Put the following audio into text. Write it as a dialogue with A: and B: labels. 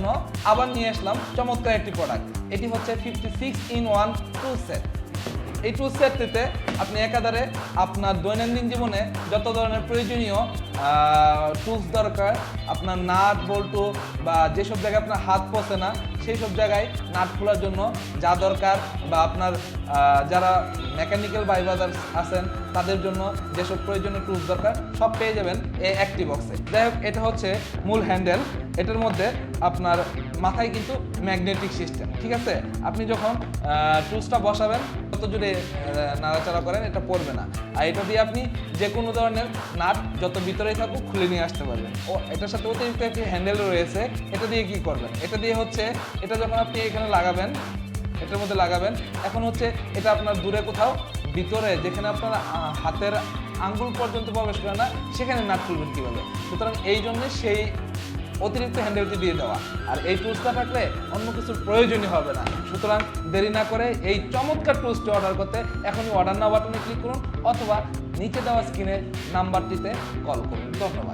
A: জন্য আবার নিয়ে আসলাম চমৎকার একটি প্রোডাক্ট। এটি হচ্ছে 56-in-1 টুল সেট। এই টুল সেটটিতে আপনি একাধারে আপনার দৈনন্দিন জীবনে যত ধরনের প্রয়োজনীয় টুলস দরকার, আপনার নাট বল্টু বা যেসব জায়গায় আপনার হাত পচে না সেই সব জায়গায় নাট খোলার জন্য যা দরকার, বা আপনার যারা মেকানিক্যাল বাইবাদার্স আছেন তাদের জন্য যেসব প্রয়োজনীয় টুলস দরকার সব পেয়ে যাবেন এই একটি বক্সে। যাই হোক, এটা হচ্ছে মূল হ্যান্ডেল। এটার মধ্যে আপনার মাথায় কিন্তু ম্যাগনেটিক সিস্টেম, ঠিক আছে? আপনি যখন টুলসটা বসাবেন তত জুড়ে নাড়াচাড়া করেন, এটা পড়বে না। আর এটা দিয়ে আপনি যে কোনো ধরনের নাট যত ভিতরেই থাকুক খুলে নিয়ে আসতে পারবেন। ও এটার সাথে অতিরিক্ত একটি হ্যান্ডেল রয়েছে। এটা দিয়ে কি করবেন? এটা দিয়ে হচ্ছে এটা যখন আপনি এখানে লাগাবেন, এটার মধ্যে লাগাবেন, এখন হচ্ছে এটা আপনার দূরে কোথাও ভিতরে যেখানে আপনার হাতের আঙ্গুল পর্যন্ত প্রবেশ করে না সেখানে নাট খুলবেন কীভাবে? সুতরাং এই জন্য সেই অতিরিক্ত হ্যান্ডেলটি দিয়ে দেওয়া। আর এই টুলসটা থাকলে অন্য কিছুর প্রয়োজনই হবে না। সুতরাং দেরি না করে এই চমৎকার টুলসটি অর্ডার করতে এখনই অর্ডার নাও বাটনে ক্লিক করুন অথবা নিচে দেওয়া স্ক্রিনের নাম্বারটিতে কল করুন। ধন্যবাদ।